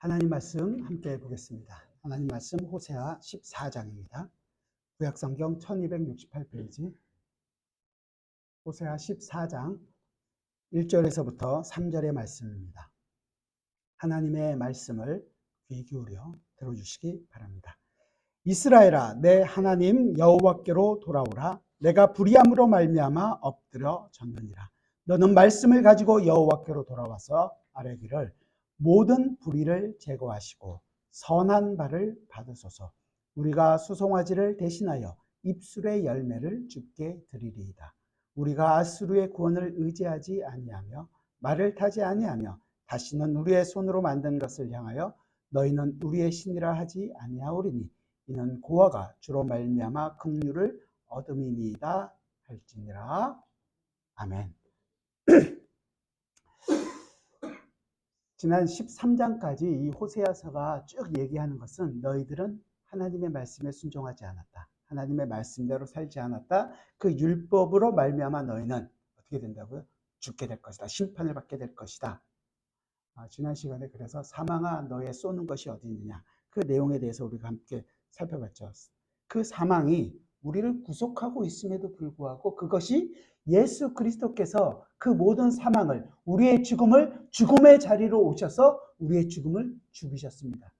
하나님 말씀 함께 보겠습니다. 하나님 말씀 호세아 14장입니다. 구약성경 1268페이지 호세아 14장 1절에서부터 3절의 말씀입니다. 하나님의 말씀을 귀 기울여 들어주시기 바랍니다. 이스라엘아, 내 하나님 여호와께로 돌아오라. 내가 불의함으로 말미암아 엎드려 졌느니라. 너는 말씀을 가지고 여호와께로 돌아와서 아뢰기를 모든 불의를 제거하시고 선한 바를 받으소서. 우리가 수송아지를 대신하여 입술의 열매를 주께 드리리이다. 우리가 아수르의 구원을 의지하지 아니하며 말을 타지 아니하며 다시는 우리의 손으로 만든 것을 향하여 너희는 우리의 신이라 하지 아니하오리니 이는 고아가 주로 말미암아 긍휼을 얻음이니이다 할지니라. 아멘. 지난 13장까지 이 호세아서가 쭉 얘기하는 것은 너희들은 하나님의 말씀에 순종하지 않았다. 하나님의 말씀대로 살지 않았다. 그 율법으로 말미암아 너희는 어떻게 된다고요? 죽게 될 것이다. 심판을 받게 될 것이다. 지난 시간에 그래서 사망아 너의 쏘는 것이 어디 있느냐. 그 내용에 대해서 우리가 함께 살펴봤죠. 그 사망이 우리를 구속하고 있음에도 불구하고 그것이 예수 그리스도께서 그 모든 사망을 우리의 죽음의 자리로 오셔서 우리의 죽음을 죽이셨습니다.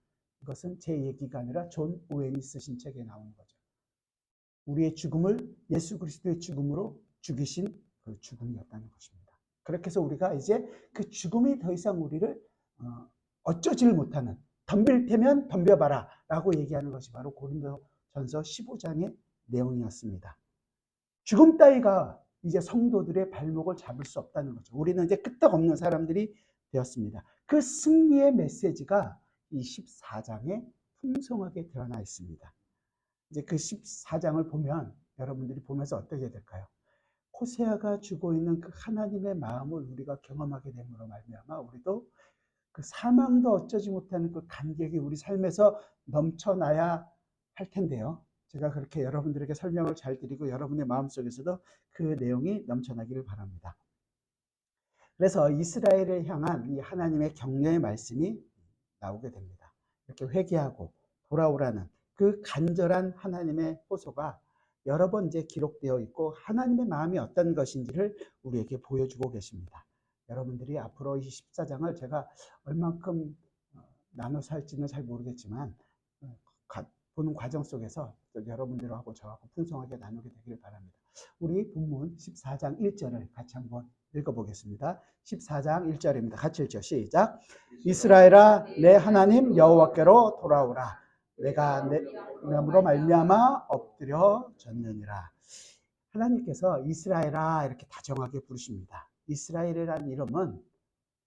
이것은 제 얘기가 아니라 존 오웬이 쓰신 책에 나오는 거죠. 우리의 죽음을 예수 그리스도의 죽음으로 죽이신 그 죽음이었다는 것입니다. 그렇게 해서 우리가 이제 그 죽음이 더 이상 우리를 어쩌지를 못하는, 덤빌 테면 덤벼봐라 라고 얘기하는 것이 바로 고린도전서 15장의 내용이었습니다. 죽음 따위가 이제 성도들의 발목을 잡을 수 없다는 거죠. 우리는 이제 끄떡없는 사람들이 되었습니다. 그 승리의 메시지가 이 14장에 풍성하게 드러나 있습니다. 이제 그 14장을 보면 여러분들이 보면서 어떻게 될까요? 호세아가 주고 있는 그 하나님의 마음을 우리가 경험하게 됨으로 말미암아 우리도 그 사망도 어쩌지 못하는 그 감격이 우리 삶에서 넘쳐나야 할 텐데요. 제가 그렇게 여러분들에게 설명을 잘 드리고 여러분의 마음속에서도 그 내용이 넘쳐나기를 바랍니다. 그래서 이스라엘을 향한 이 하나님의 격려의 말씀이 나오게 됩니다. 이렇게 회개하고 돌아오라는 그 간절한 하나님의 호소가 여러 번 이제 기록되어 있고 하나님의 마음이 어떤 것인지를 우리에게 보여주고 계십니다. 여러분들이 앞으로 이 14장을 제가 얼만큼 나눠서 할지는 잘 모르겠지만 보는 과정 속에서 여러분들하고 저하고 풍성하게 나누게 되기를 바랍니다. 우리 본문 14장 1절을 같이 한번 읽어보겠습니다. 14장 1절입니다. 같이 읽죠. 시작. 이스라엘아, 내 하나님 여호와께로 돌아오라. 내가 내 이름으로 말미암아 엎드려 졌느니라. 하나님께서 이스라엘아 이렇게 다정하게 부르십니다. 이스라엘이라는 이름은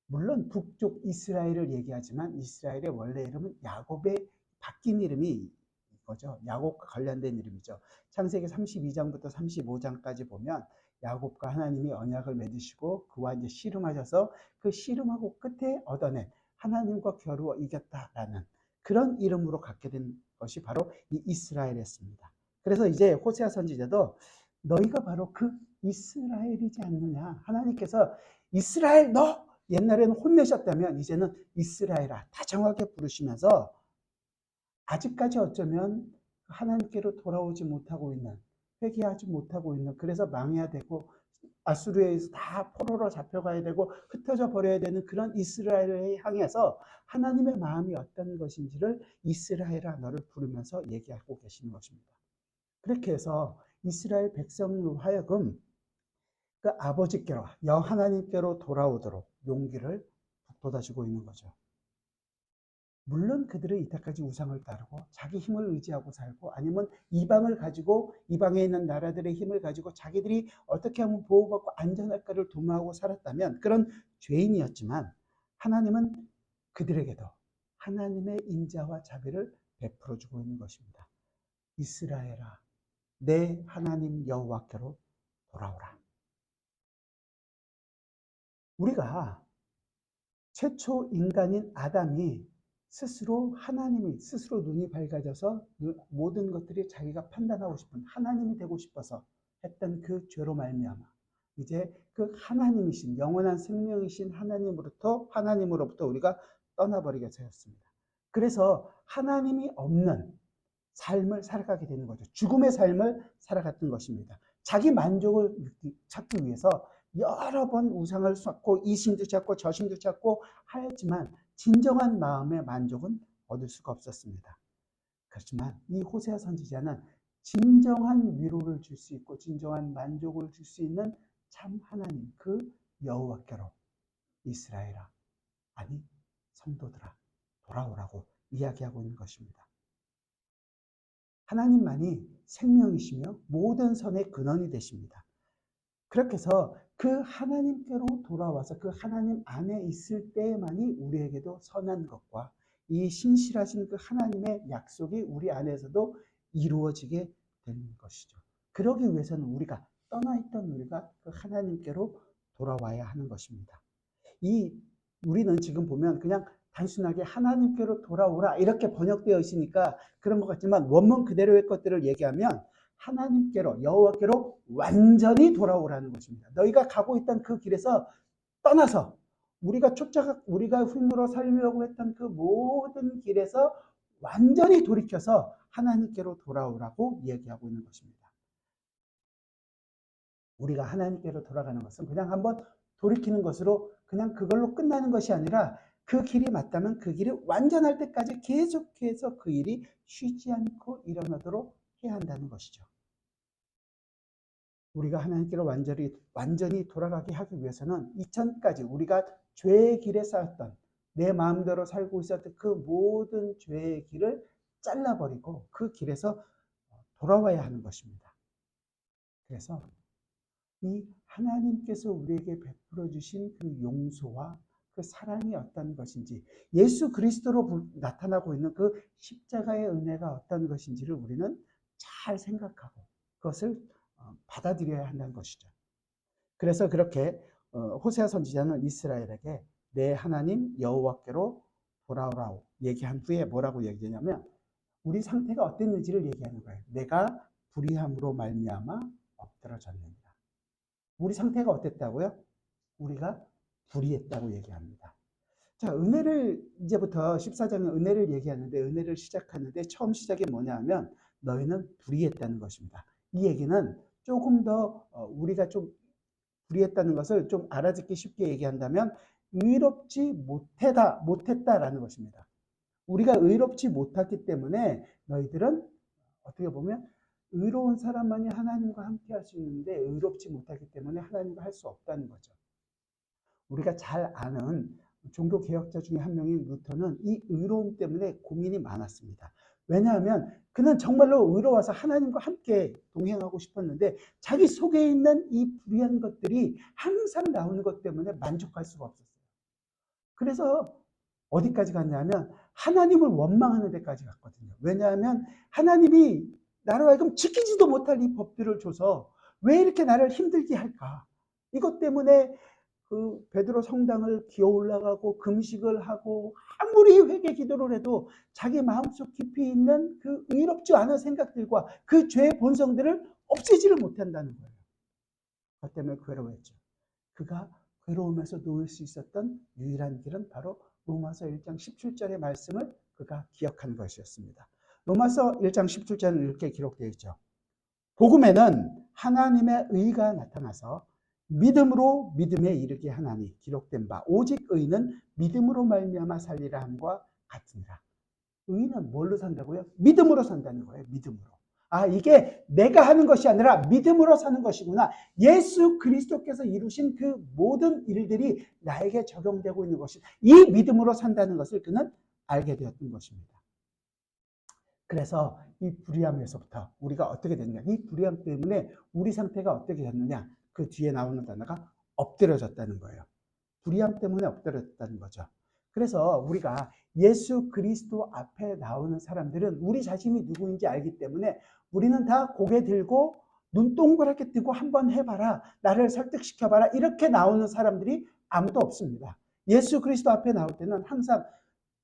물론 북쪽 이스라엘을 얘기하지만 이스라엘의 원래 이름은 야곱의 바뀐 이름이 이거죠. 야곱과 관련된 이름이죠. 창세기 32장부터 35장까지 보면 야곱과 하나님이 언약을 맺으시고 그와 이제 씨름하셔서 그 씨름하고 끝에 얻어낸 하나님과 겨루어 이겼다라는 그런 이름으로 갖게 된 것이 바로 이 이스라엘이었습니다. 그래서 이제 호세아 선지자도 너희가 바로 그 이스라엘이지 않느냐. 하나님께서 이스라엘 너 옛날에는 혼내셨다면 이제는 이스라엘아 다정하게 부르시면서 아직까지 어쩌면 하나님께로 돌아오지 못하고 있는 회개하지 못하고 있는 그래서 망해야 되고 아수르에 의해서 다 포로로 잡혀가야 되고 흩어져 버려야 되는 그런 이스라엘을 향해서 하나님의 마음이 어떤 것인지를 이스라엘아 너를 부르면서 얘기하고 계시는 것입니다. 그렇게 해서 이스라엘 백성으로 하여금 그 아버지께로 하나님께로 돌아오도록 용기를 북돋아주고 있는 거죠. 물론 그들은 이때까지 우상을 따르고 자기 힘을 의지하고 살고 아니면 이방을 가지고 이방에 있는 나라들의 힘을 가지고 자기들이 어떻게 하면 보호받고 안전할까를 도모하고 살았다면 그런 죄인이었지만 하나님은 그들에게도 하나님의 인자와 자비를 베풀어주고 있는 것입니다. 이스라엘아 내 하나님 여호와께로 돌아오라. 우리가 최초 인간인 아담이 스스로 눈이 밝아져서 모든 것들이 자기가 판단하고 싶은 하나님이 되고 싶어서 했던 그 죄로 말미암아 이제 그 하나님이신 영원한 생명이신 하나님으로부터 우리가 떠나버리게 되었습니다. 그래서 하나님이 없는 삶을 살아가게 되는 거죠. 죽음의 삶을 살아갔던 것입니다. 자기 만족을 찾기 위해서 여러 번 우상을 찾고 이 신도 찾고 저 신도 찾고 하였지만 진정한 마음의 만족은 얻을 수가 없었습니다. 그렇지만 이 호세아 선지자는 진정한 위로를 줄 수 있고 진정한 만족을 줄 수 있는 참 하나님, 그 여호와께로 이스라엘아, 아니 성도들아, 돌아오라고 이야기하고 있는 것입니다. 하나님만이 생명이시며 모든 선의 근원이 되십니다. 그렇게 해서 그 하나님께로 돌아와서 그 하나님 안에 있을 때만이 우리에게도 선한 것과 이 신실하신 그 하나님의 약속이 우리 안에서도 이루어지게 되는 것이죠. 그러기 위해서는 우리가 떠나 있던 우리가 그 하나님께로 돌아와야 하는 것입니다. 우리는 지금 보면 그냥 단순하게 하나님께로 돌아오라 이렇게 번역되어 있으니까 그런 것 같지만 원문 그대로의 것들을 얘기하면 하나님께로, 여호와께로 완전히 돌아오라는 것입니다. 너희가 가고 있던 그 길에서 떠나서 우리가 힘으로 살려고 했던 그 모든 길에서 완전히 돌이켜서 하나님께로 돌아오라고 얘기하고 있는 것입니다. 우리가 하나님께로 돌아가는 것은 그냥 한번 돌이키는 것으로 그냥 그걸로 끝나는 것이 아니라 그 길이 맞다면 그 길이 완전할 때까지 계속해서 그 일이 쉬지 않고 일어나도록 해야 한다는 것이죠. 우리가 하나님께로 완전히 돌아가게 하기 위해서는 이전까지 우리가 죄의 길에 쌓였던 내 마음대로 살고 있었던 그 모든 죄의 길을 잘라버리고 그 길에서 돌아와야 하는 것입니다. 그래서 이 하나님께서 우리에게 베풀어 주신 그 용서와 그 사랑이 어떤 것인지, 예수 그리스도로 나타나고 있는 그 십자가의 은혜가 어떤 것인지를 우리는 잘 생각하고 그것을 받아들여야 한다는 것이죠. 그래서 그렇게 호세아 선지자는 이스라엘에게 내 하나님 여호와께로 돌아오라고 얘기한 후에 뭐라고 얘기하냐면 우리 상태가 어땠는지를 얘기하는 거예요. 내가 불의함으로 말미암아 엎드러졌느니라. 우리 상태가 어땠다고요? 우리가 불의했다고 얘기합니다. 자, 은혜를 이제부터 14장은 은혜를 얘기하는데 은혜를 시작하는데 처음 시작이 뭐냐 하면 너희는 불의했다는 것입니다. 이 얘기는 조금 더 우리가 좀 불의했다는 것을 좀 알아듣기 쉽게 얘기한다면 의롭지 못했다라는 것입니다. 우리가 의롭지 못했기 때문에 너희들은 어떻게 보면 의로운 사람만이 하나님과 함께 할 수 있는데 의롭지 못하기 때문에 하나님과 할 수 없다는 거죠. 우리가 잘 아는 종교 개혁자 중에 한 명인 루터는 이 의로움 때문에 고민이 많았습니다. 왜냐하면 그는 정말로 의로워서 하나님과 함께 동행하고 싶었는데 자기 속에 있는 이 불의한 것들이 항상 나오는 것 때문에 만족할 수가 없었어요. 그래서 어디까지 갔냐면 하나님을 원망하는 데까지 갔거든요. 왜냐하면 하나님이 나로 하여금 지키지도 못할 이 법들을 줘서 왜 이렇게 나를 힘들게 할까? 이것 때문에 그 베드로 성당을 기어 올라가고 금식을 하고 아무리 회개 기도를 해도 자기 마음속 깊이 있는 그 의롭지 않은 생각들과 그 죄의 본성들을 없애지를 못한다는 거예요. 그것 때문에 괴로워했죠. 그가 괴로우면서 놓을 수 있었던 유일한 길은 바로 로마서 1장 17절의 말씀을 그가 기억한 것이었습니다. 로마서 1장 17절은 이렇게 기록되어 있죠. 복음에는 하나님의 의가 나타나서 믿음으로 믿음에 이르게 하나니 기록된 바 오직 의는 믿음으로 말미암아 살리라 함과 같으니라. 의는 뭘로 산다고요? 믿음으로 산다는 거예요. 믿음으로. 이게 내가 하는 것이 아니라 믿음으로 사는 것이구나. 예수 그리스도께서 이루신 그 모든 일들이 나에게 적용되고 있는 것이 이 믿음으로 산다는 것을 그는 알게 되었던 것입니다. 그래서 이 불의함에서부터 우리가 어떻게 됐냐? 이 불의함 때문에 우리 상태가 어떻게 됐느냐? 그 뒤에 나오는 단어가 엎드려졌다는 거예요. 불의함 때문에 엎드려졌다는 거죠. 그래서 우리가 예수 그리스도 앞에 나오는 사람들은 우리 자신이 누구인지 알기 때문에 우리는 다 고개 들고 눈 동그랗게 뜨고 한번 해봐라. 나를 설득시켜봐라. 이렇게 나오는 사람들이 아무도 없습니다. 예수 그리스도 앞에 나올 때는 항상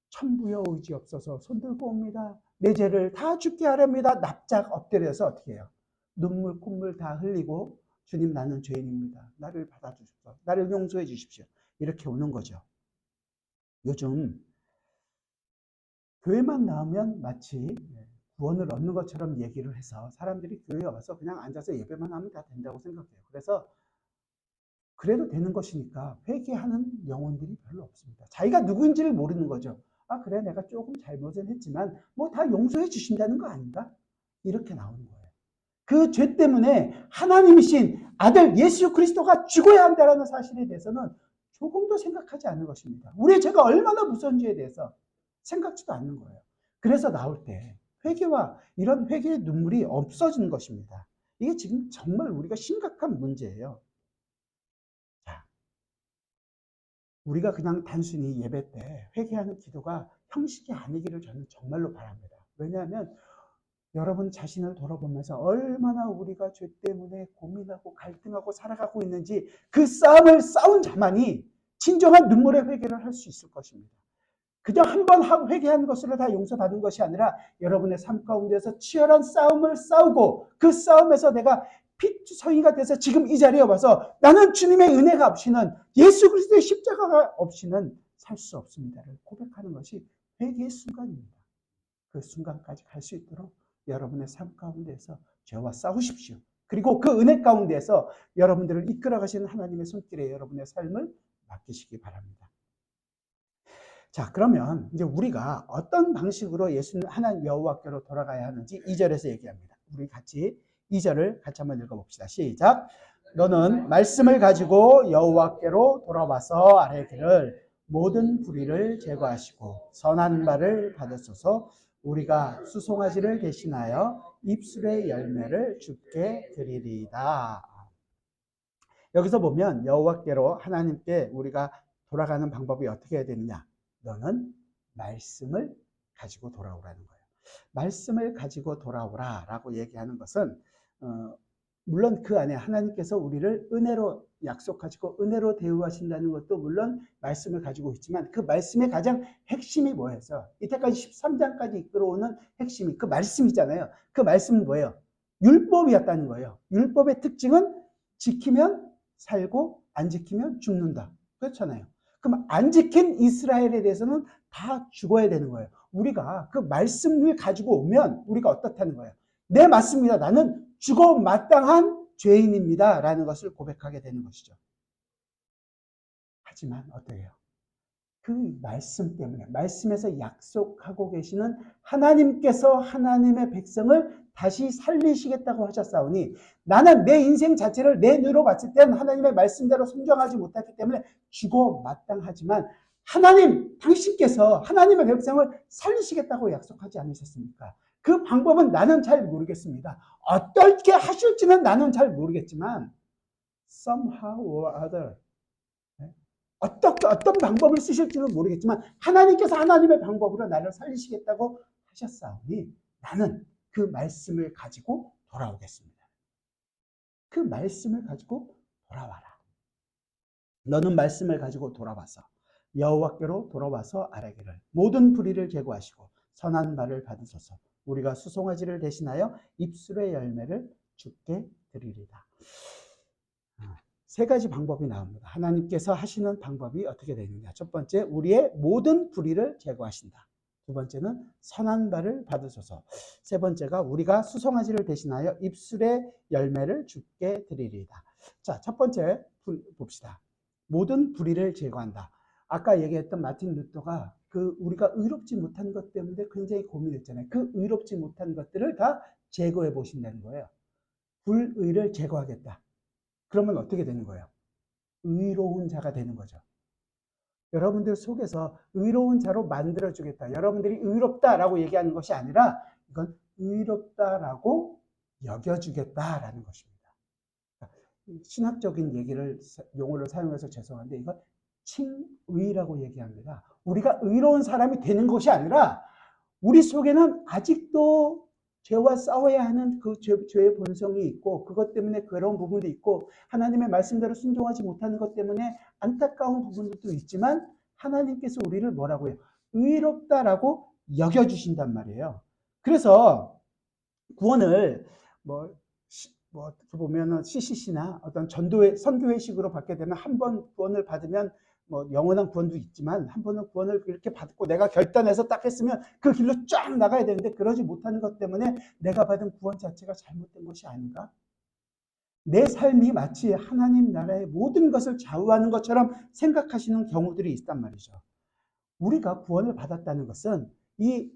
천부여 의지 없어서 손들고 옵니다. 내 죄를 다 죽게 하렵니다. 납작 엎드려서 어떻게 해요? 눈물 콧물 다 흘리고 주님 나는 죄인입니다. 나를 받아주십시오. 나를 용서해 주십시오. 이렇게 오는 거죠. 요즘 교회만 나오면 마치 구원을 얻는 것처럼 얘기를 해서 사람들이 교회에 와서 그냥 앉아서 예배만 하면 다 된다고 생각해요. 그래서 그래도 되는 것이니까 회개하는 영혼들이 별로 없습니다. 자기가 누구인지를 모르는 거죠. 아, 그래, 내가 조금 잘못은 했지만 뭐 다 용서해 주신다는 거 아닌가? 이렇게 나오는 거예요. 그 죄 때문에 하나님이신 아들 예수 그리스도가 죽어야 한다는 사실에 대해서는 조금도 생각하지 않는 것입니다. 우리의 죄가 얼마나 무서운지에 대해서 생각지도 않는 거예요. 그래서 나올 때 회개와 이런 회개의 눈물이 없어지는 것입니다. 이게 지금 정말 우리가 심각한 문제예요. 자, 우리가 그냥 단순히 예배 때 회개하는 기도가 형식이 아니기를 저는 정말로 바랍니다. 왜냐하면 여러분 자신을 돌아보면서 얼마나 우리가 죄 때문에 고민하고 갈등하고 살아가고 있는지 그 싸움을 싸운 자만이 진정한 눈물의 회개를 할 수 있을 것입니다. 그냥 한 번 회개한 것으로 다 용서받은 것이 아니라 여러분의 삶 가운데서 치열한 싸움을 싸우고 그 싸움에서 내가 피투성이가 돼서 지금 이 자리에 와서 나는 주님의 은혜가 없이는 예수 그리스도의 십자가가 없이는 살 수 없습니다를 고백하는 것이 회개의 순간입니다. 그 순간까지 갈 수 있도록 여러분의 삶 가운데서 죄와 싸우십시오. 그리고 그 은혜 가운데서 여러분들을 이끌어 가시는 하나님의 손길에 여러분의 삶을 맡기시기 바랍니다. 자, 그러면 이제 우리가 어떤 방식으로 예수님 하나님 여호와께로 돌아가야 하는지 2절에서 얘기합니다. 우리 같이 2절을 같이 한번 읽어봅시다. 시작. 너는 말씀을 가지고 여호와께로 돌아와서 아뢰기를 모든 불의를 제거하시고 선한 말을 받으소서. 우리가 수송아지를 대신하여 입술의 열매를 주께 드리리이다. 여기서 보면 여호와께로 하나님께 우리가 돌아가는 방법이 어떻게 해야 되느냐? 너는 말씀을 가지고 돌아오라는 거예요. 말씀을 가지고 돌아오라라고 얘기하는 것은 물론 그 안에 하나님께서 우리를 은혜로 약속하시고 은혜로 대우하신다는 것도 물론 말씀을 가지고 있지만 그 말씀의 가장 핵심이 뭐예요? 이때까지 13장까지 이끌어오는 핵심이 그 말씀이잖아요. 그 말씀은 뭐예요? 율법이었다는 거예요. 율법의 특징은 지키면 살고 안 지키면 죽는다. 그렇잖아요. 그럼 안 지킨 이스라엘에 대해서는 다 죽어야 되는 거예요. 우리가 그 말씀을 가지고 오면 우리가 어떻다는 거예요? 네, 맞습니다. 나는 죽어 마땅한 죄인입니다. 라는 것을 고백하게 되는 것이죠. 하지만 어떻게 해요? 그 말씀 때문에 말씀에서 약속하고 계시는 하나님께서 하나님의 백성을 다시 살리시겠다고 하셨사오니 나는 내 인생 자체를 내 눈으로 봤을 때는 하나님의 말씀대로 순종하지 못했기 때문에 죽어 마땅하지만 하나님, 당신께서 하나님의 백성을 살리시겠다고 약속하지 않으셨습니까? 그 방법은 나는 잘 모르겠습니다. 어떻게 하실지는 나는 잘 모르겠지만 somehow or other 어떤 방법을 쓰실지는 모르겠지만 하나님께서 하나님의 방법으로 나를 살리시겠다고 하셨사오니 나는 그 말씀을 가지고 돌아오겠습니다. 그 말씀을 가지고 돌아와라. 너는 말씀을 가지고 돌아와서 여호와께로 돌아와서 아뢰기를 모든 불의를 제거하시고 선한 말을 받으소서. 우리가 수송아지를 대신하여 입술의 열매를 주께 드리리다. 세 가지 방법이 나옵니다. 하나님께서 하시는 방법이 어떻게 되느냐. 첫 번째, 우리의 모든 불의를 제거하신다. 두 번째는 선한 말을 받으소서. 세 번째가 우리가 수송아지를 대신하여 입술의 열매를 주께 드리리다. 자, 첫 번째 봅시다. 모든 불의를 제거한다. 아까 얘기했던 마틴 루터가 그 우리가 의롭지 못한 것 때문에 굉장히 고민했잖아요. 그 의롭지 못한 것들을 다 제거해 보신다는 거예요. 불의를 제거하겠다. 그러면 어떻게 되는 거예요? 의로운 자가 되는 거죠. 여러분들 속에서 의로운 자로 만들어주겠다. 여러분들이 의롭다라고 얘기하는 것이 아니라 이건 의롭다라고 여겨주겠다라는 것입니다. 신학적인 용어를 사용해서 죄송한데 이건 칭의라고 얘기합니다. 우리가 의로운 사람이 되는 것이 아니라 우리 속에는 아직도 죄와 싸워야 하는 그 죄의 본성이 있고 그것 때문에 괴로운 부분도 있고 하나님의 말씀대로 순종하지 못하는 것 때문에 안타까운 부분들도 있지만 하나님께서 우리를 뭐라고 해요? 의롭다라고 여겨주신단 말이에요. 그래서 구원을 보면은 CCC나 어떤 선교회식으로 받게 되면 한 번 구원을 받으면 뭐 영원한 구원도 있지만 한 번은 구원을 이렇게 받고 내가 결단해서 딱 했으면 그 길로 쫙 나가야 되는데 그러지 못하는 것 때문에 내가 받은 구원 자체가 잘못된 것이 아닌가? 내 삶이 마치 하나님 나라의 모든 것을 좌우하는 것처럼 생각하시는 경우들이 있단 말이죠. 우리가 구원을 받았다는 것은 이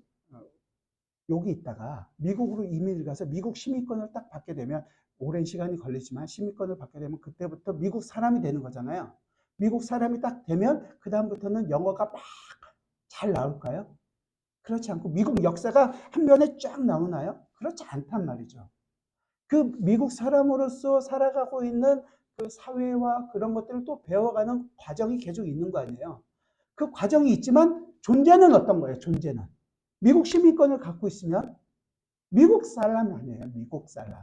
여기 있다가 미국으로 이민을 가서 미국 시민권을 딱 받게 되면 오랜 시간이 걸리지만 시민권을 받게 되면 그때부터 미국 사람이 되는 거잖아요. 미국 사람이 딱 되면 그 다음부터는 영어가 막 잘 나올까요? 그렇지 않고 미국 역사가 한 면에 쫙 나오나요? 그렇지 않단 말이죠. 그 미국 사람으로서 살아가고 있는 그 사회와 그런 것들을 또 배워가는 과정이 계속 있는 거 아니에요. 그 과정이 있지만 존재는 어떤 거예요? 존재는. 미국 시민권을 갖고 있으면 미국 사람이 아니에요. 미국 사람.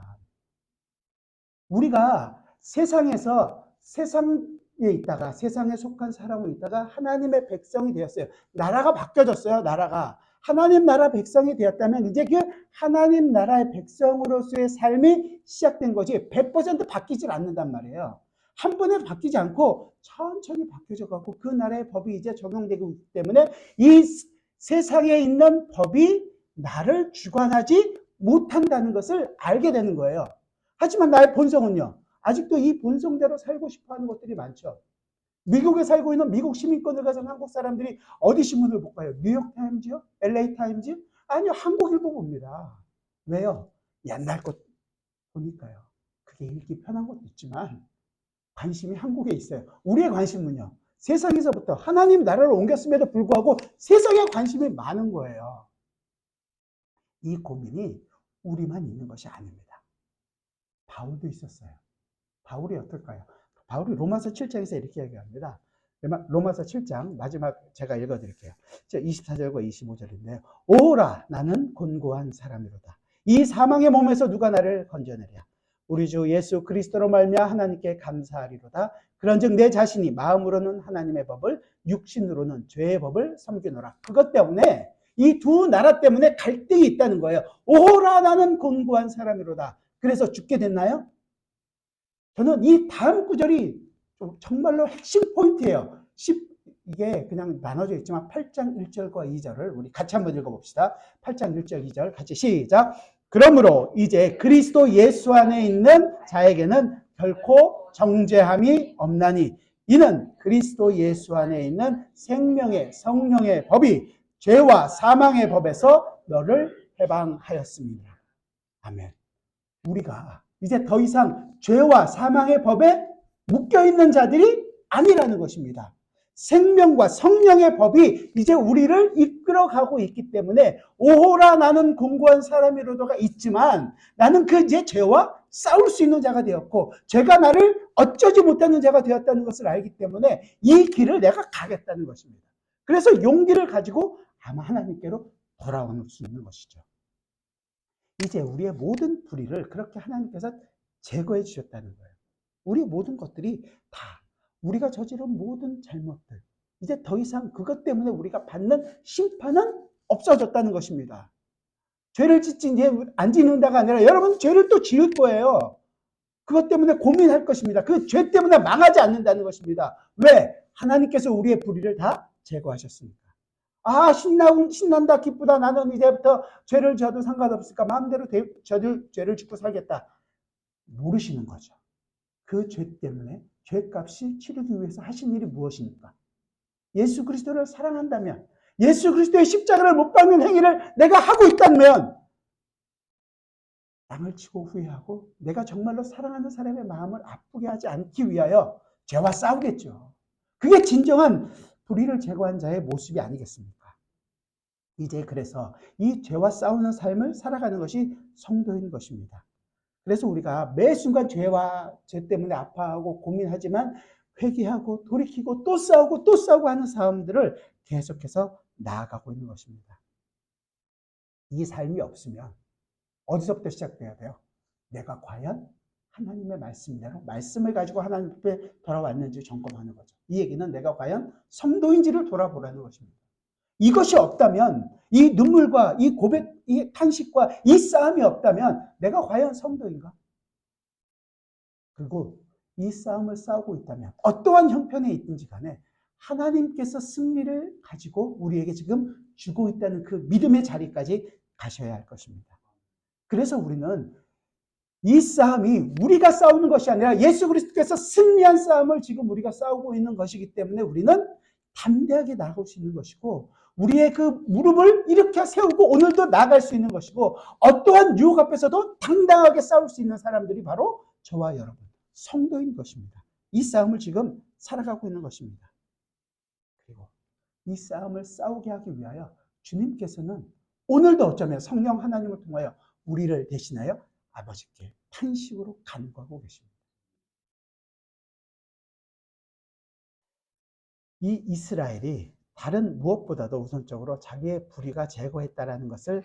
우리가 세상에서 세상에 있다가 세상에 속한 사람으로 있다가 하나님의 백성이 되었어요. 나라가 바뀌어졌어요. 나라가. 하나님 나라 백성이 되었다면 이제 그 하나님 나라의 백성으로서의 삶이 시작된 거지 100% 바뀌질 않는단 말이에요. 한 번에 바뀌지 않고 천천히 바뀌어져 갖고 그 나라의 법이 이제 적용되고 있기 때문에 이 세상에 있는 법이 나를 주관하지 못한다는 것을 알게 되는 거예요. 하지만 나의 본성은요. 아직도 이 본성대로 살고 싶어하는 것들이 많죠. 미국에 살고 있는 미국 시민권을 가진 한국 사람들이 어디 신문을 볼까요? 뉴욕타임즈요? LA타임즈? 아니요. 한국일보 봅니다. 왜요? 옛날 것 보니까요. 그게 읽기 편한 것도 있지만 관심이 한국에 있어요. 우리의 관심은요. 세상에서부터 하나님 나라를 옮겼음에도 불구하고 세상에 관심이 많은 거예요. 이 고민이 우리만 있는 것이 아닙니다. 바울도 있었어요. 바울이 어떨까요? 바울이 로마서 7장에서 이렇게 얘기합니다. 로마서 7장 마지막 제가 읽어드릴게요. 24절과 25절인데요. 오라 나는 곤고한 사람이로다. 이 사망의 몸에서 누가 나를 건져내랴. 우리 주 예수 그리스도로 말미암아 하나님께 감사하리로다. 그런즉 내 자신이 마음으로는 하나님의 법을 육신으로는 죄의 법을 섬기노라. 그것 때문에 이 두 나라 때문에 갈등이 있다는 거예요. 오라 나는 곤고한 사람이로다. 그래서 죽게 됐나요? 저는 이 다음 구절이 정말로 핵심 포인트예요. 이게 그냥 나눠져 있지만 8장 1절과 2절을 우리 같이 한번 읽어봅시다. 8장 1절 2절 같이 시작. 그러므로 이제 그리스도 예수 안에 있는 자에게는 결코 정죄함이 없나니 이는 그리스도 예수 안에 있는 생명의 성령의 법이 죄와 사망의 법에서 너를 해방하였습니다. 아멘. 우리가 이제 더 이상 죄와 사망의 법에 묶여있는 자들이 아니라는 것입니다. 생명과 성령의 법이 이제 우리를 이끌어가고 있기 때문에 오호라 나는 곤고한 사람이로도가 있지만 나는 그 이제 죄와 싸울 수 있는 자가 되었고 죄가 나를 어쩌지 못하는 자가 되었다는 것을 알기 때문에 이 길을 내가 가겠다는 것입니다. 그래서 용기를 가지고 아마 하나님께로 돌아올 수 있는 것이죠. 이제 우리의 모든 불의를 그렇게 하나님께서 제거해 주셨다는 거예요. 우리의 모든 것들이 다 우리가 저지른 모든 잘못들 이제 더 이상 그것 때문에 우리가 받는 심판은 없어졌다는 것입니다. 죄를 짓지 이제 안 짓는다가 아니라 여러분 죄를 또 지을 거예요. 그것 때문에 고민할 것입니다. 그 죄 때문에 망하지 않는다는 것입니다. 왜? 하나님께서 우리의 불의를 다 제거하셨습니다. 아, 신난다, 기쁘다. 나는 이제부터 죄를 져도 상관없으니까 마음대로 죄를 짓고 살겠다. 모르시는 거죠. 그 죄 때문에 죄값이 치르기 위해서 하신 일이 무엇입니까? 예수 그리스도를 사랑한다면, 예수 그리스도의 십자가를 못 박는 행위를 내가 하고 있다면, 땅을 치고 후회하고 내가 정말로 사랑하는 사람의 마음을 아프게 하지 않기 위하여 죄와 싸우겠죠. 그게 진정한 불의를 제거한 자의 모습이 아니겠습니까? 이제 그래서 이 죄와 싸우는 삶을 살아가는 것이 성도인 것입니다. 그래서 우리가 매 순간 죄 때문에 아파하고 고민하지만 회개하고 돌이키고 또 싸우고 하는 싸움들을 계속해서 나아가고 있는 것입니다. 이 삶이 없으면 어디서부터 시작돼야 돼요? 내가 과연 하나님의 말씀대로 말씀을 가지고 하나님 앞에 돌아왔는지 점검하는 거죠. 이 얘기는 내가 과연 성도인지를 돌아보라는 것입니다. 이것이 없다면 이 눈물과 이 고백, 이 탄식과 이 싸움이 없다면 내가 과연 성도인가? 그리고 이 싸움을 싸우고 있다면 어떠한 형편에 있든지 간에 하나님께서 승리를 가지고 우리에게 지금 주고 있다는 그 믿음의 자리까지 가셔야 할 것입니다. 그래서 우리는 이 싸움이 우리가 싸우는 것이 아니라 예수 그리스도께서 승리한 싸움을 지금 우리가 싸우고 있는 것이기 때문에 우리는 담대하게 나아갈 수 있는 것이고, 우리의 그 무릎을 일으켜 세우고 오늘도 나아갈 수 있는 것이고, 어떠한 유혹 앞에서도 당당하게 싸울 수 있는 사람들이 바로 저와 여러분, 성도인 것입니다. 이 싸움을 지금 살아가고 있는 것입니다. 그리고 이 싸움을 싸우게 하기 위하여 주님께서는 오늘도 어쩌면 성령 하나님을 통하여 우리를 대신하여 아버지께 탄식으로 간구하고 계십니다. 이 이스라엘이 다른 무엇보다도 우선적으로 자기의 불의가 제거했다라는 것을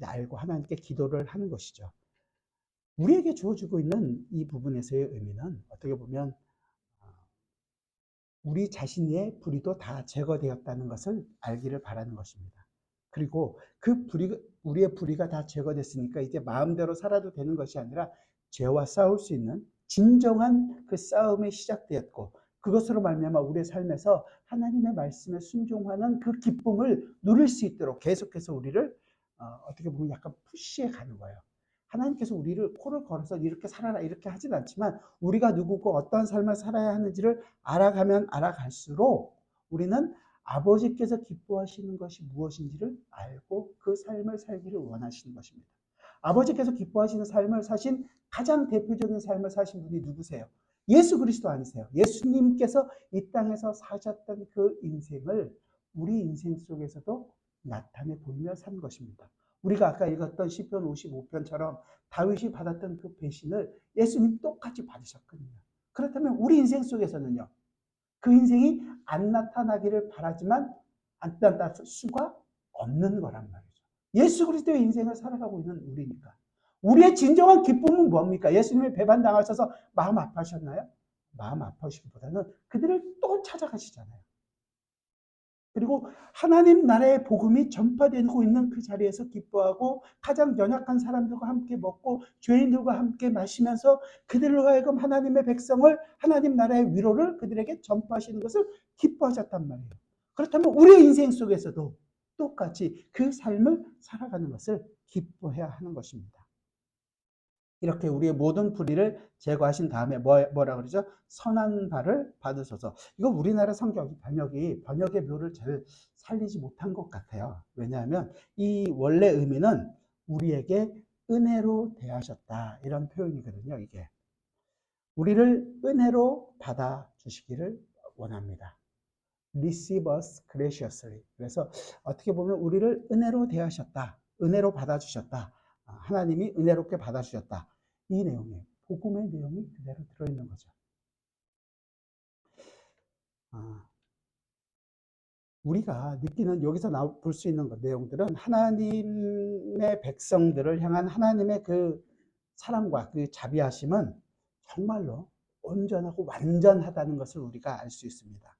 알고 하나님께 기도를 하는 것이죠. 우리에게 주어지고 있는 이 부분에서의 의미는 어떻게 보면 우리 자신의 불의도 다 제거되었다는 것을 알기를 바라는 것입니다. 그리고 그 우리의 불의가 다 제거됐으니까 이제 마음대로 살아도 되는 것이 아니라 죄와 싸울 수 있는 진정한 그 싸움이 시작되었고, 그것으로 말미암아 우리의 삶에서 하나님의 말씀에 순종하는 그 기쁨을 누릴 수 있도록 계속해서 우리를 어떻게 보면 약간 푸시해 가는 거예요. 하나님께서 우리를 코를 걸어서 이렇게 살아라 이렇게 하진 않지만, 우리가 누구고 어떤 삶을 살아야 하는지를 알아가면 알아갈수록 우리는 아버지께서 기뻐하시는 것이 무엇인지를 알고 그 삶을 살기를 원하시는 것입니다. 아버지께서 기뻐하시는 삶을 사신 가장 대표적인 삶을 사신 분이 누구세요? 예수 그리스도 아니세요? 예수님께서 이 땅에서 사셨던 그 인생을 우리 인생 속에서도 나타내 보이며 산 것입니다. 우리가 아까 읽었던 시편 55편처럼 다윗이 받았던 그 배신을 예수님 똑같이 받으셨거든요. 그렇다면 우리 인생 속에서는요, 그 인생이 안 나타나기를 바라지만 안 나타날 수가 없는 거란 말이죠. 예수 그리스도의 인생을 살아가고 있는 우리니까. 우리의 진정한 기쁨은 뭡니까? 예수님이 배반당하셔서 마음 아파하셨나요? 마음 아파하시기보다는 그들을 또 찾아가시잖아요. 그리고 하나님 나라의 복음이 전파되고 있는 그 자리에서 기뻐하고, 가장 연약한 사람들과 함께 먹고 죄인들과 함께 마시면서 그들로 하여금 하나님의 백성을, 하나님 나라의 위로를 그들에게 전파하시는 것을 기뻐하셨단 말이에요. 그렇다면 우리의 인생 속에서도 똑같이 그 삶을 살아가는 것을 기뻐해야 하는 것입니다. 이렇게 우리의 모든 불의를 제거하신 다음에 뭐라 그러죠? 선한 발을 받으소서. 이거 우리나라 성경 번역의 묘를 잘 살리지 못한 것 같아요. 왜냐하면 이 원래 의미는 우리에게 은혜로 대하셨다, 이런 표현이거든요. 이게 우리를 은혜로 받아주시기를 원합니다. Receive us graciously. 그래서 어떻게 보면 우리를 은혜로 대하셨다, 은혜로 받아주셨다, 하나님이 은혜롭게 받아주셨다, 이 내용에 복음의 내용이 그대로 들어있는 거죠. 우리가 느끼는 여기서 볼 수 있는 내용들은 하나님의 백성들을 향한 하나님의 그 사랑과 그 자비하심은 정말로 온전하고 완전하다는 것을 우리가 알 수 있습니다.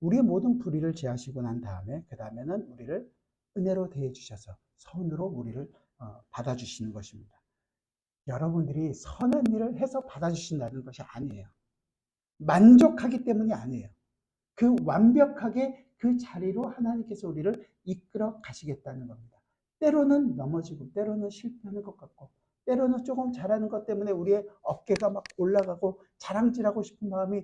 우리의 모든 불의를 제하시고 난 다음에 그 다음에는 우리를 은혜로 대해 주셔서 선으로 우리를 받아주시는 것입니다. 여러분들이 선한 일을 해서 받아주신다는 것이 아니에요. 만족하기 때문이 아니에요. 그 완벽하게 그 자리로 하나님께서 우리를 이끌어 가시겠다는 겁니다. 때로는 넘어지고, 때로는 실패하는 것 같고, 때로는 조금 잘하는 것 때문에 우리의 어깨가 막 올라가고 자랑질하고 싶은 마음이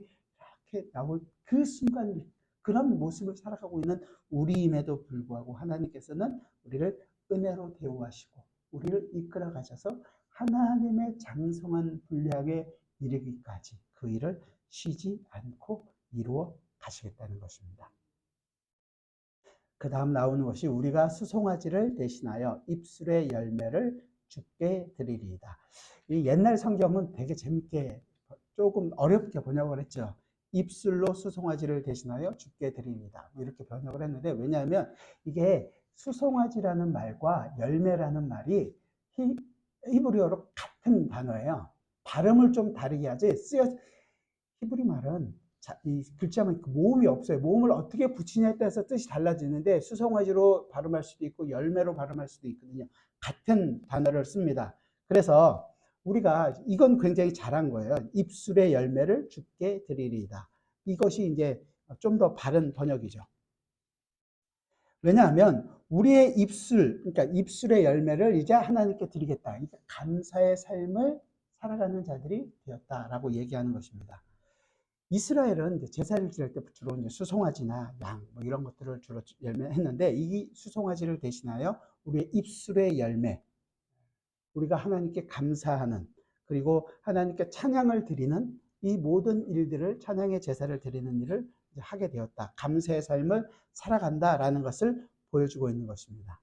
이렇게 나올 그 순간, 그런 모습을 살아가고 있는 우리임에도 불구하고 하나님께서는 우리를 은혜로 대우하시고 우리를 이끌어 가셔서 하나님의 장성한 분량에 이르기까지 그 일을 쉬지 않고 이루어 가시겠다는 것입니다. 그 다음 나오는 것이 우리가 수송아지를 대신하여 입술의 열매를 주께 드리리이다. 이 옛날 성경은 되게 재밌게 조금 어렵게 번역을 했죠. 입술로 수송아지를 대신하여 주께 드리리이다, 이렇게 번역을 했는데, 왜냐하면 이게 수송아지라는 말과 열매라는 말이 히브리어로 같은 단어예요. 발음을 좀 다르게 하지 히브리 말은 이 글자만 모음이 없어요. 모음을 어떻게 붙이냐에 따라서 뜻이 달라지는데 수송아지로 발음할 수도 있고 열매로 발음할 수도 있거든요. 같은 단어를 씁니다. 그래서 우리가 이건 굉장히 잘한 거예요. 입술의 열매를 주께 드리리이다. 이것이 이제 좀 더 바른 번역이죠. 왜냐하면 우리의 입술, 그러니까 입술의 열매를 이제 하나님께 드리겠다. 그러니까 감사의 삶을 살아가는 자들이 되었다라고 얘기하는 것입니다. 이스라엘은 이제 제사를 지낼 때 주로 이제 수송아지나 양 뭐 이런 것들을 주로 열매했는데, 이 수송아지를 대신하여 우리의 입술의 열매, 우리가 하나님께 감사하는, 그리고 하나님께 찬양을 드리는 이 모든 일들을, 찬양의 제사를 드리는 일을 이제 하게 되었다. 감사의 삶을 살아간다라는 것을 보여주고 있는 것입니다.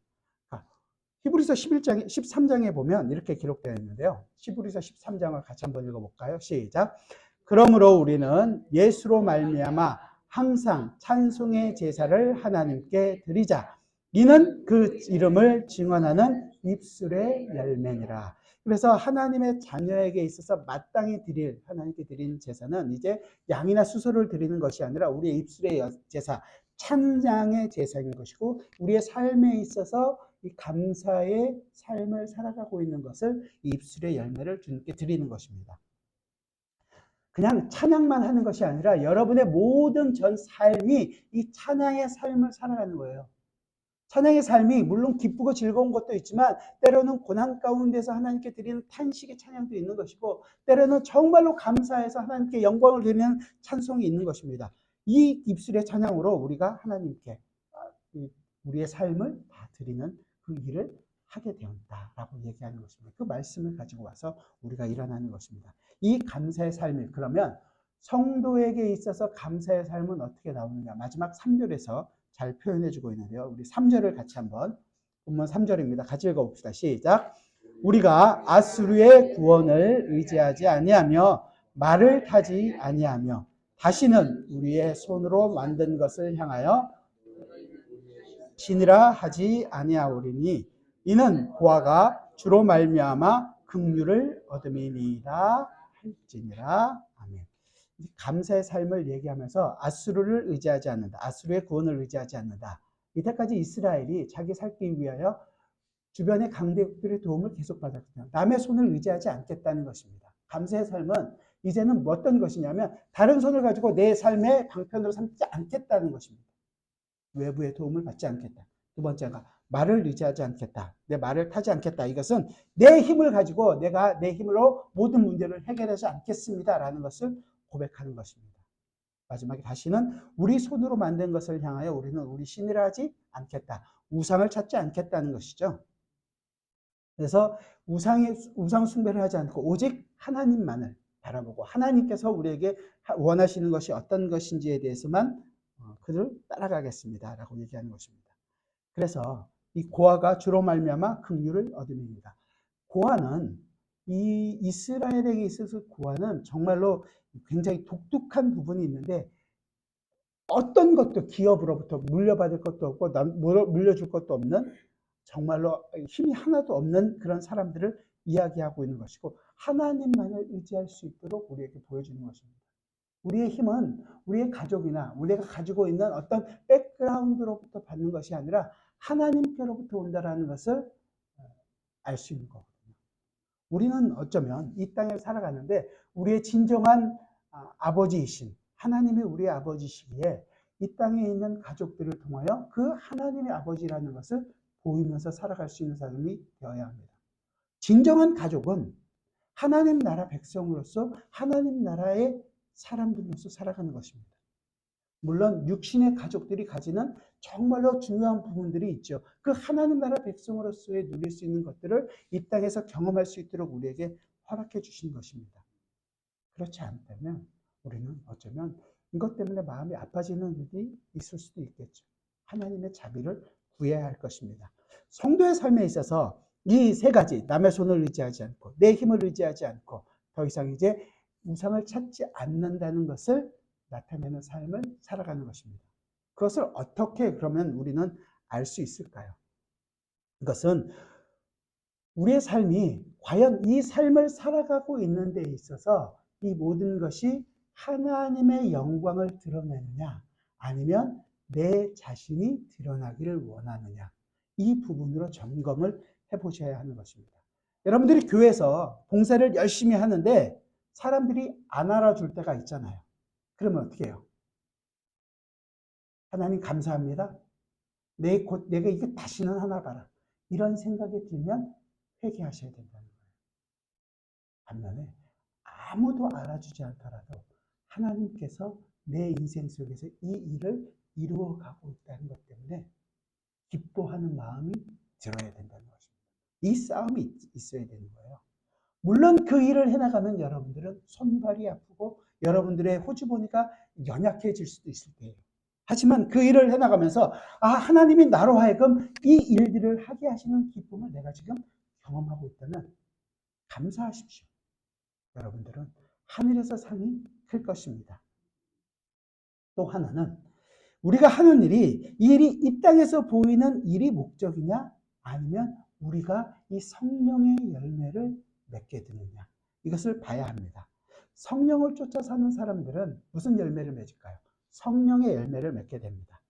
히브리서 11장, 13장에 보면 이렇게 기록되어 있는데요. 히브리서 13장을 같이 한번 읽어볼까요? 시작. 그러므로 우리는 예수로 말미암아 항상 찬송의 제사를 하나님께 드리자. 이는 그 이름을 증언하는 입술의 열매니라. 그래서 하나님의 자녀에게 있어서 마땅히 드릴, 하나님께 드리는 제사는 이제 양이나 수소를 드리는 것이 아니라 우리의 입술의 제사, 찬양의 제사인 것이고, 우리의 삶에 있어서 이 감사의 삶을 살아가고 있는 것을 이 입술의 열매를 주님께 드리는 것입니다. 그냥 찬양만 하는 것이 아니라 여러분의 모든 전 삶이 이 찬양의 삶을 살아가는 거예요. 찬양의 삶이 물론 기쁘고 즐거운 것도 있지만, 때로는 고난 가운데서 하나님께 드리는 탄식의 찬양도 있는 것이고, 때로는 정말로 감사해서 하나님께 영광을 드리는 찬송이 있는 것입니다. 이 입술의 찬양으로 우리가 하나님께 우리의 삶을 다 드리는 그 일을 하게 되었다라고 얘기하는 것입니다. 그 말씀을 가지고 와서 우리가 일어나는 것입니다. 이 감사의 삶을, 그러면 성도에게 있어서 감사의 삶은 어떻게 나오느냐, 마지막 3절에서 잘 표현해 주고 있는데요. 우리 3절을 같이 한번, 본문 3절입니다. 같이 읽어봅시다. 시작. 우리가 아수르의 구원을 의지하지 아니하며 말을 타지 아니하며 다시는 우리의 손으로 만든 것을 향하여 신이라 하지 아니하오리니 이는 고아가 주로 말미암아 긍휼을 얻음이니이다 할지니라. 아멘. 감사의 삶을 얘기하면서 아수르를 의지하지 않는다, 아수르의 구원을 의지하지 않는다. 이때까지 이스라엘이 자기 살기 위하여 주변의 강대국들의 도움을 계속 받았거든요. 남의 손을 의지하지 않겠다는 것입니다. 감사의 삶은 이제는 어떤 것이냐면, 다른 손을 가지고 내 삶의 방편으로 삼지 않겠다는 것입니다. 외부의 도움을 받지 않겠다. 두 번째가 말을 의지하지 않겠다. 내 말을 타지 않겠다. 이것은 내 힘을 가지고 내가 내 힘으로 모든 문제를 해결하지 않겠습니다라는 것을 고백하는 것입니다. 마지막에 다시는 우리 손으로 만든 것을 향하여 우리는 우리 신이라 하지 않겠다. 우상을 찾지 않겠다는 것이죠. 그래서 우상 숭배를 하지 않고 오직 하나님만을 바라보고, 하나님께서 우리에게 원하시는 것이 어떤 것인지에 대해서만 그를 따라가겠습니다 라고 얘기하는 것입니다. 그래서 이 고아가 주로 말미암아 긍휼을 얻음입니다. 고아는, 이 이스라엘에게 있어서 고아는 정말로 굉장히 독특한 부분이 있는데, 어떤 것도 기업으로부터 물려받을 것도 없고 물려줄 것도 없는, 정말로 힘이 하나도 없는 그런 사람들을 이야기하고 있는 것이고, 하나님만을 의지할 수 있도록 우리에게 보여주는 것입니다. 우리의 힘은 우리의 가족이나 우리가 가지고 있는 어떤 백그라운드로부터 받는 것이 아니라 하나님께로부터 온다라는 것을 알 수 있는 거거든요. 우리는 어쩌면 이 땅에 살아가는데 우리의 진정한 아버지이신 하나님이 우리의 아버지시기에 이 땅에 있는 가족들을 통하여 그 하나님의 아버지라는 것을 보이면서 살아갈 수 있는 사람이 되어야 합니다. 진정한 가족은 하나님 나라 백성으로서 하나님 나라의 사람들로서 살아가는 것입니다. 물론 육신의 가족들이 가지는 정말로 중요한 부분들이 있죠. 그 하나님 나라 백성으로서의 누릴 수 있는 것들을 이 땅에서 경험할 수 있도록 우리에게 허락해 주신 것입니다. 그렇지 않다면 우리는 어쩌면 이것 때문에 마음이 아파지는 일이 있을 수도 있겠죠. 하나님의 자비를 구해야 할 것입니다. 성도의 삶에 있어서 이 세 가지, 남의 손을 의지하지 않고 내 힘을 의지하지 않고 더 이상 이제 우상을 찾지 않는다는 것을 나타내는 삶을 살아가는 것입니다. 그것을 어떻게 그러면 우리는 알 수 있을까요? 그것은 우리의 삶이 과연 이 삶을 살아가고 있는 데 있어서 이 모든 것이 하나님의 영광을 드러내느냐, 아니면 내 자신이 드러나기를 원하느냐, 이 부분으로 점검을 해보셔야 하는 것입니다. 여러분들이 교회에서 봉사를 열심히 하는데 사람들이 안 알아줄 때가 있잖아요. 그러면 어떻게 해요? 하나님 감사합니다. 내가 이게 다시는 하나 봐라. 이런 생각이 들면 회개하셔야 된다는 거예요. 반면에 아무도 알아주지 않더라도 하나님께서 내 인생 속에서 이 일을 이루어가고 있다는 것 때문에 기뻐하는 마음이 들어야 된다는 것입니다. 이 싸움이 있어야 되는 거예요. 물론 그 일을 해나가면 여러분들은 손발이 아프고 여러분들의 호주머니가 연약해질 수도 있을 때예요. 하지만 그 일을 해나가면서 하나님이 나로 하여금 이 일들을 하게 하시는 기쁨을 내가 지금 경험하고 있다면 감사하십시오. 여러분들은 하늘에서 상이 클 것입니다. 또 하나는 우리가 하는 일이 이 일이 이 땅에서 보이는 일이 목적이냐 아니면 우리가 이 성령의 열매를 맺게 되느냐 이것을 봐야 합니다. 성령을 쫓아 사는 사람들은 무슨 열매를 맺을까요? 성령의 열매를 맺게 됩니다.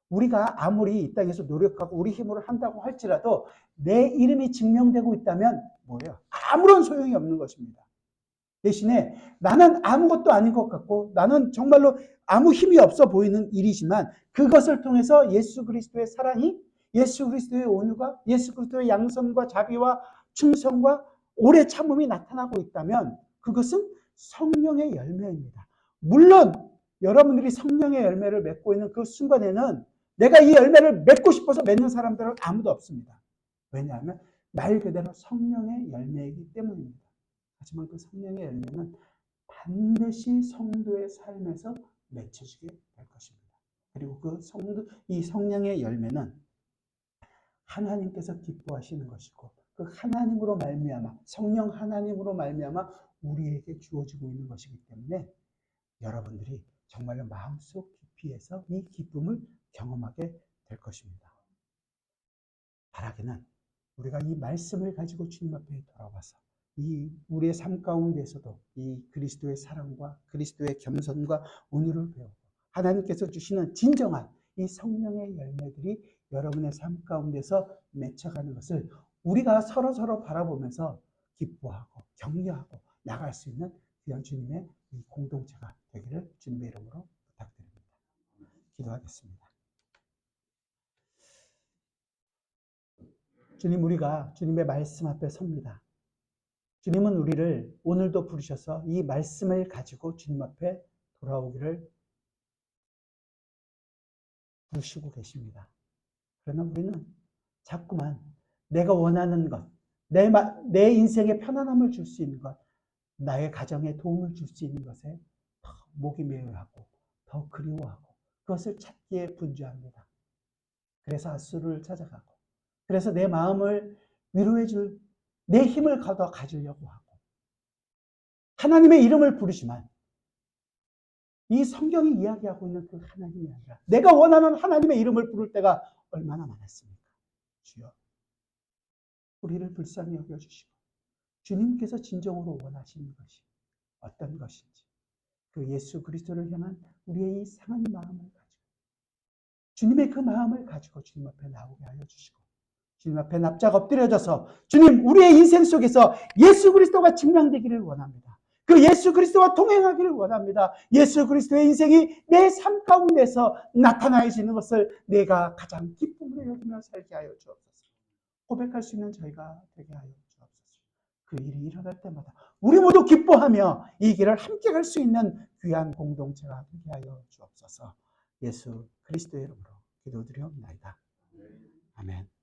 우리가 아무리 이 땅에서 노력하고 우리 힘으로 한다고 할지라도 내 이름이 증명되고 있다면 뭐예요? 아무런 소용이 없는 것입니다. 대신에 나는 아무것도 아닌 것 같고 나는 정말로 아무 힘이 없어 보이는 일이지만 그것을 통해서 예수 그리스도의 사랑이, 예수 그리스도의 온유가, 예수 그리스도의 양선과 자비와 충성과 오래 참음이 나타나고 있다면 그것은 성령의 열매입니다. 물론 여러분들이 성령의 열매를 맺고 있는 그 순간에는 내가 이 열매를 맺고 싶어서 맺는 사람들은 아무도 없습니다. 왜냐하면 말 그대로 성령의 열매이기 때문입니다. 하지만 그 성령의 열매는 반드시 성도의 삶에서 맺혀지게 될 것입니다. 그리고 이 성령의 열매는 하나님께서 기뻐하시는 것이고 그 하나님으로 말미암아 성령 하나님으로 말미암아 우리에게 주어지고 있는 것이기 때문에 여러분들이 정말로 마음속 깊이에서 이 기쁨을 경험하게 될 것입니다. 바라기는 우리가 이 말씀을 가지고 주님 앞에 돌아와서 이 우리의 삶 가운데서도 이 그리스도의 사랑과 그리스도의 겸손과 온유를 배우고 하나님께서 주시는 진정한 이 성령의 열매들이 여러분의 삶 가운데서 맺혀가는 것을 우리가 서로 바라보면서 기뻐하고 격려하고 나갈 수 있는 귀한 주님의 이 공동체가 되기를 주님의 이름으로 부탁드립니다. 기도하겠습니다. 주님, 우리가 주님의 말씀 앞에 섭니다. 주님은 우리를 오늘도 부르셔서 이 말씀을 가지고 주님 앞에 돌아오기를 부르시고 계십니다. 그러나 우리는 자꾸만 내가 원하는 것, 내 인생에 편안함을 줄 수 있는 것, 나의 가정에 도움을 줄 수 있는 것에 더 목이 메어하고 더 그리워하고 그것을 찾기에 분주합니다. 그래서 앗수를 찾아가고 그래서 내 마음을 위로해 줄 내 힘을 걷어 가지려고 하고 하나님의 이름을 부르지만 이 성경이 이야기하고 있는 그 하나님이 아니라 내가 원하는 하나님의 이름을 부를 때가 얼마나 많았습니까? 주여, 우리를 불쌍히 여겨주시고 주님께서 진정으로 원하시는 것이 어떤 것인지 그 예수 그리스도를 향한 우리의 이 상한 마음을 가지고 주님의 그 마음을 가지고 주님 앞에 나오게 하여 주시고 주님 앞에 납작 엎드려져서 주님, 우리의 인생 속에서 예수 그리스도가 증명되기를 원합니다. 그 예수 그리스도와 동행하기를 원합니다. 예수 그리스도의 인생이 내 삶 가운데서 나타나지는 것을 내가 가장 기쁨으로 여기며 살게 하여 주옵소서. 고백할 수 있는 저희가 되게 하여 주옵소서. 그 일이 일어날 때마다 우리 모두 기뻐하며 이 길을 함께 갈 수 있는 귀한 공동체가 되게 하여 주옵소서. 예수 그리스도의 이름으로 기도드리옵나이다. 아멘.